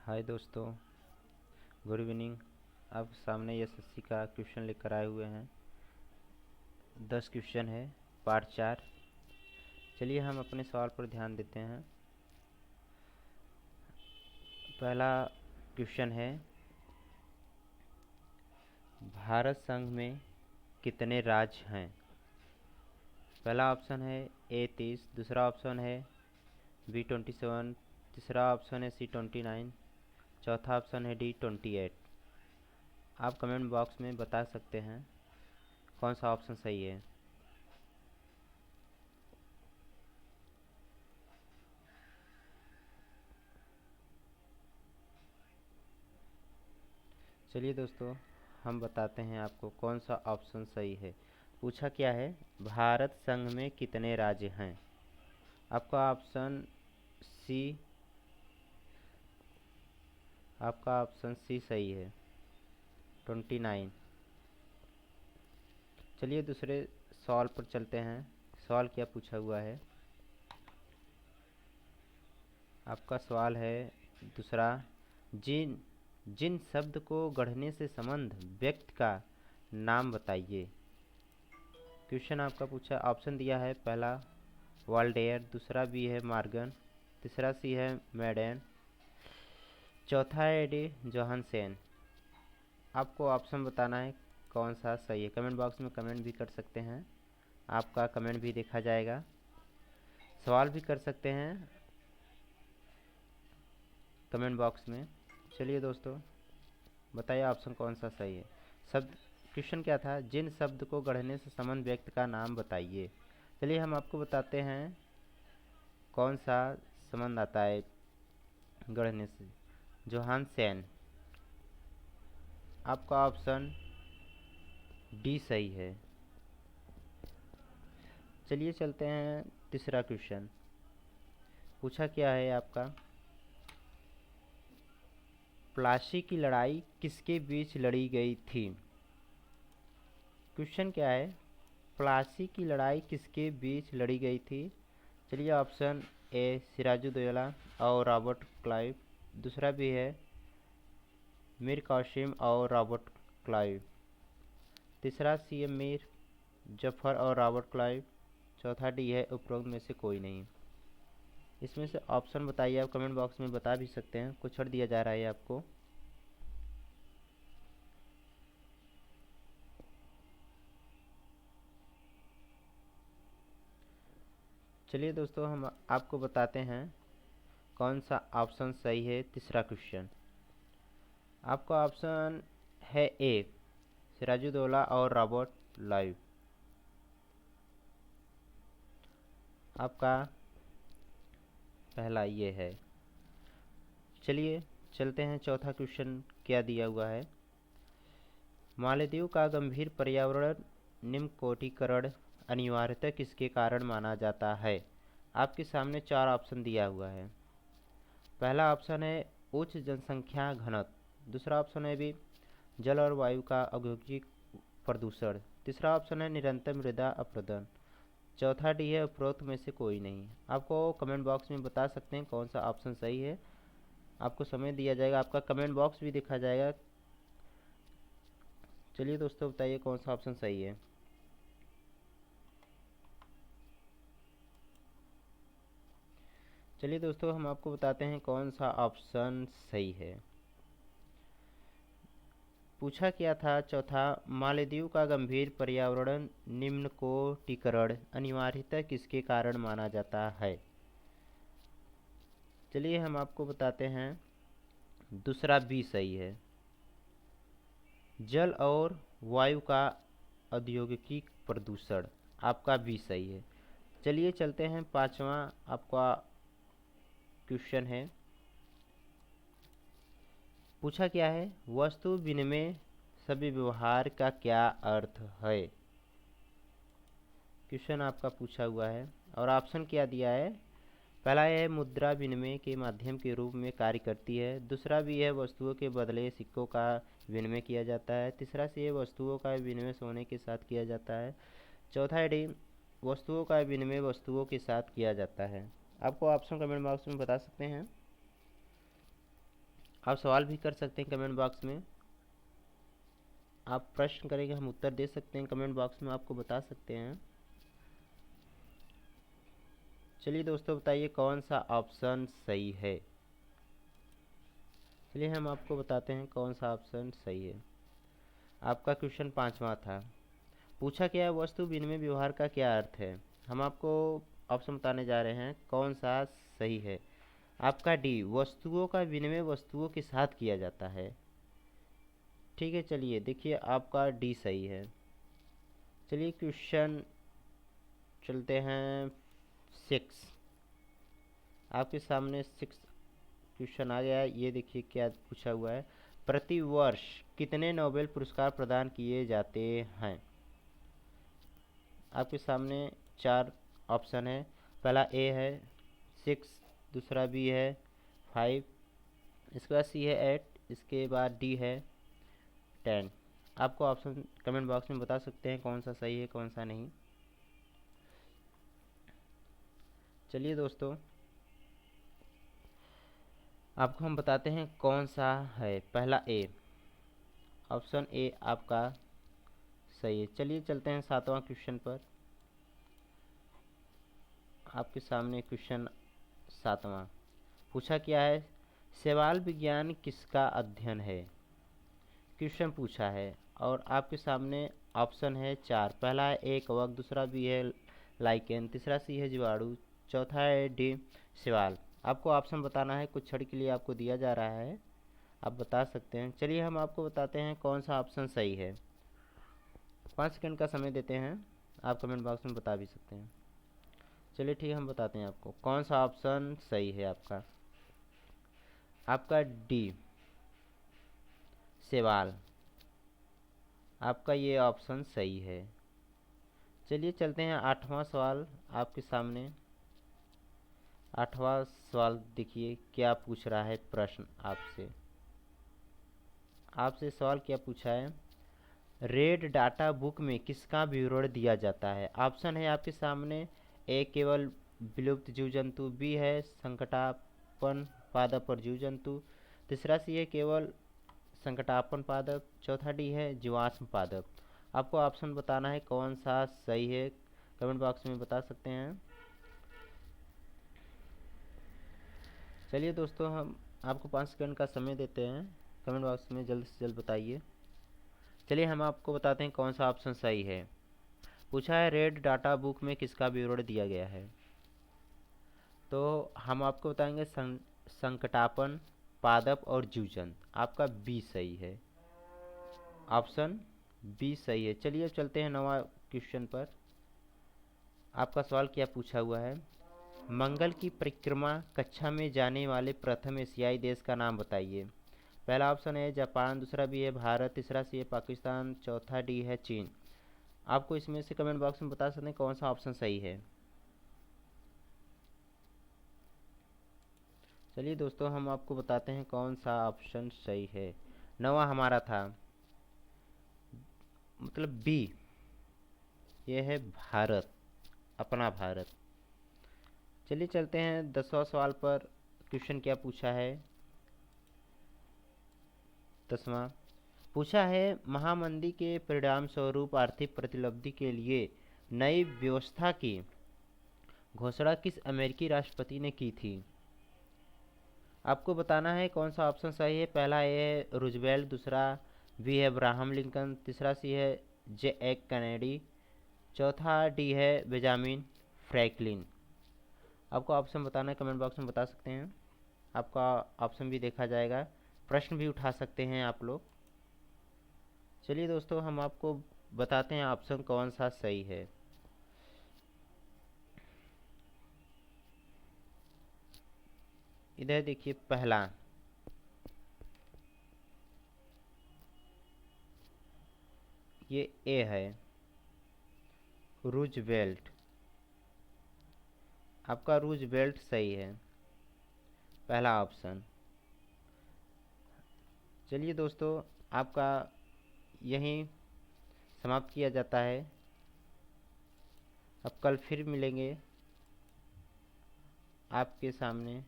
हाय दोस्तों, good evening. आप सामने एसएससी का क्वेश्चन लेकर आए हुए हैं। 10 क्वेश्चन है, पार्ट 4। चलिए हम अपने सवाल पर ध्यान देते हैं। पहला क्वेश्चन है, भारत संघ में कितने राज्य हैं? पहला ऑप्शन है A 30, दूसरा ऑप्शन है B 27, तीसरा ऑप्शन है C 29, चौथा ऑप्शन है D 28। आप कमेंट बॉक्स में बता सकते हैं कौन सा ऑप्शन सही है। चलिए दोस्तों, हम बताते हैं आपको कौन सा ऑप्शन सही है। पूछा क्या है, भारत संघ में कितने राज्य हैं? आपका ऑप्शन सी आपका ऑप्शन सी सही है, 29। चलिए दूसरे सवाल पर चलते हैं। सवाल क्या पूछा हुआ है? आपका सवाल है दूसरा, जिन जिन शब्द को गढ़ने से संबंध व्यक्ति का नाम बताइए। क्वेश्चन आपका पूछा, ऑप्शन दिया है, पहला वाल्डेयर, दूसरा बी है मार्गन, तीसरा सी है मैडेन, चौथा है डी जोहानसेन। आपको ऑप्शन बताना है कौन सा सही है। कमेंट बॉक्स में कमेंट भी कर सकते हैं, आपका कमेंट भी देखा जाएगा। सवाल भी कर सकते हैं कमेंट बॉक्स में। चलिए दोस्तों, बताइए ऑप्शन कौन सा सही है। शब्द क्वेश्चन क्या था, जिन शब्द को गढ़ने से संबंध व्यक्ति का नाम बताइए। चलिए हम आपको बताते हैं कौन सा संबंध आता है गढ़ने से। जोहानसेन। आपका ऑप्शन डी सही है। चलिए चलते हैं तीसरा क्वेश्चन। पूछा क्या है आपका, प्लासी की लड़ाई किसके बीच लड़ी गई थी? क्वेश्चन क्या है, प्लासी की लड़ाई किसके बीच लड़ी गई थी? चलिए ऑप्शन ए सिराजुद्दौला और रॉबर्ट क्लाइव, दूसरा भी है मीर कासिम और रॉबर्ट क्लाइव, तीसरा सी है मीर जफर और रॉबर्ट क्लाइव, चौथा डी है उपरोक्त में से कोई नहीं। इसमें से ऑप्शन बताइए। आप कमेंट बॉक्स में बता भी सकते हैं, कुछ और दिया जा रहा है आपको। चलिए दोस्तों, हम आपको बताते हैं कौन सा ऑप्शन सही है। तीसरा क्वेश्चन आपका ऑप्शन है ए सिराजुद्दौला और रॉबर्ट लाइव। आपका पहला ये है। चलिए चलते हैं चौथा क्वेश्चन क्या दिया हुआ है। मालदीव का गंभीर पर्यावरण निम्नकोटीकरण अनिवार्यतः किसके कारण माना जाता है? आपके सामने 4 ऑप्शन दिया हुआ है। पहला ऑप्शन है उच्च जनसंख्या घनत्व, दूसरा ऑप्शन है भी जल और वायु का औद्योगिक प्रदूषण, तीसरा ऑप्शन है निरंतर मृदा अपरदन, चौथा डी है उपरोक्त में से कोई नहीं। आपको कमेंट बॉक्स में बता सकते हैं कौन सा ऑप्शन सही है। आपको समय दिया जाएगा, आपका कमेंट बॉक्स भी देखा जाएगा। चलिए दोस्तों, बताइए कौन सा ऑप्शन सही है। चलिए दोस्तों, हम आपको बताते हैं कौन सा ऑप्शन सही है। पूछा क्या था चौथा, मालदीव का गंभीर पर्यावरण निम्नकोटीकरण अनिवार्यतः किसके कारण माना जाता है? चलिए हम आपको बताते हैं दूसरा बी सही है, जल और वायु का औद्योगिक प्रदूषण। आपका बी सही है। चलिए चलते हैं पांचवा आपका क्वेश्चन है। पूछा क्या है, वस्तु विनिमय सभी व्यवहार का क्या अर्थ है? क्वेश्चन आपका पूछा हुआ है और ऑप्शन क्या दिया है। पहला है मुद्रा विनिमय के माध्यम के रूप में कार्य करती है, दूसरा भी है वस्तुओं के बदले सिक्कों का विनिमय किया जाता है, तीसरा सी है वस्तुओं का विनिमय सोने के साथ किया जाता है, चौथा है डी वस्तुओं का विनिमय वस्तुओं के साथ किया जाता है। आपको ऑप्शन कमेंट बॉक्स में बता सकते हैं। आप सवाल भी कर सकते हैं कमेंट बॉक्स में। आप प्रश्न करेंगे, हम उत्तर दे सकते हैं कमेंट बॉक्स में, आपको बता सकते हैं। चलिए दोस्तों, बताइए कौन सा ऑप्शन सही है। चलिए हम आपको बताते हैं कौन सा ऑप्शन सही है। आपका क्वेश्चन 5वां था। पूछा क्या है, वस्तु विनिमय व्यवहार का क्या अर्थ है। हम आपको ऑप्शन बताने जा रहे हैं कौन सा सही है। आपका डी, वस्तुओं का विनिमय वस्तुओं के साथ किया जाता है। ठीक है, चलिए देखिए आपका डी सही है। चलिए क्वेश्चन चलते हैं 6। आपके सामने 6 क्वेश्चन आ गया है। ये देखिए क्या पूछा हुआ है, प्रति वर्ष कितने नोबेल पुरस्कार प्रदान किए जाते हैं। आपके सामने 4 ऑप्शन है। पहला ए है 6, दूसरा बी है 5, इसके बाद सी है 8, इसके बाद डी है 10। आपको ऑप्शन कमेंट बॉक्स में बता सकते हैं कौन सा सही है कौन सा नहीं। चलिए दोस्तों, आपको हम बताते हैं कौन सा है। पहला ए, ऑप्शन ए आपका सही है। चलिए चलते हैं 7वां क्वेश्चन पर। आपके सामने क्वेश्चन 7वां पूछा क्या है, शैवाल विज्ञान किसका अध्ययन है। क्वेश्चन पूछा है और आपके सामने ऑप्शन है 4। पहला है ए कवक, दूसरा बी है लाइकेन, तीसरा सी है जीवाणु, चौथा है डी शैवाल। आपको ऑप्शन बताना है, कुछ क्षण के लिए आपको दिया जा रहा है, आप बता सकते हैं। चलिए हम आपको बताते हैं कौन सा ऑप्शन सही है। 5 सेकंड का समय देते हैं, आप कमेंट बॉक्स में बता भी सकते हैं। चलिए ठीक है, हम बताते हैं आपको कौन सा ऑप्शन सही है। आपका डी शैवाल, आपका ये ऑप्शन सही है। चलिए चलते हैं 8वां सवाल आपके सामने। 8वां सवाल देखिए क्या पूछ रहा है प्रश्न आपसे। आपसे सवाल क्या पूछा है, रेड डाटा बुक में किसका विवरण दिया जाता है। ऑप्शन है आपके सामने, ए केवल विलुप्त जीव जंतु, बी है संकटापन पादप और जीव जंतु, तीसरा सी है केवल संकटापन पादप, चौथा डी है जीवाश्म पादप। आपको ऑप्शन बताना है कौन सा सही है, कमेंट बॉक्स में बता सकते हैं। चलिए दोस्तों, हम आपको 5 सेकंड का समय देते हैं, कमेंट बॉक्स में जल्द से जल्द बताइए। चलिए हम आपको बताते हैं कौन सा ऑप्शन सही है। पूछा है रेड डाटा बुक में किसका विवरण दिया गया है, तो हम आपको बताएंगे संकटापन पादप और जीव जंतु। आपका बी सही है, ऑप्शन बी सही है। चलिए चलते हैं 9वां क्वेश्चन पर। आपका सवाल क्या पूछा हुआ है, मंगल की परिक्रमा कक्षा में जाने वाले प्रथम एशियाई देश का नाम बताइए। पहला ऑप्शन है जापान, दूसरा बी है भारत, तीसरा सी है पाकिस्तान, चौथा डी है चीन। आपको इसमें से कमेंट बॉक्स में बता सकते हैं कौन सा ऑप्शन सही है। चलिए दोस्तों, हम आपको बताते हैं कौन सा ऑप्शन सही है। 9वां हमारा था मतलब बी, ये है भारत, अपना भारत। चलिए चलते हैं 10वां सवाल पर। क्वेश्चन क्या पूछा है, 10वां पूछा है, महामंदी के परिणाम स्वरूप आर्थिक प्रतिलब्धि के लिए नई व्यवस्था की घोषणा किस अमेरिकी राष्ट्रपति ने की थी। आपको बताना है कौन सा ऑप्शन सही है। पहला ए है रूजवेल्ट, दूसरा बी है अब्राहम लिंकन, तीसरा सी है जे एक कैनेडी, चौथा डी है बेंजामिन फ्रैंकलिन। आपको ऑप्शन बताना है, कमेंट बॉक्स में बता सकते हैं। आपका ऑप्शन भी देखा जाएगा, प्रश्न भी उठा सकते हैं आप लोग। चलिए दोस्तों, हम आपको बताते हैं ऑप्शन कौन सा सही है। इधर देखिए, पहला ये ए है रूजवेल्ट, आपका रूजवेल्ट सही है, पहला ऑप्शन। चलिए दोस्तों, आपका यहीं समाप्त किया जाता है। अब कल फिर मिलेंगे आपके सामने।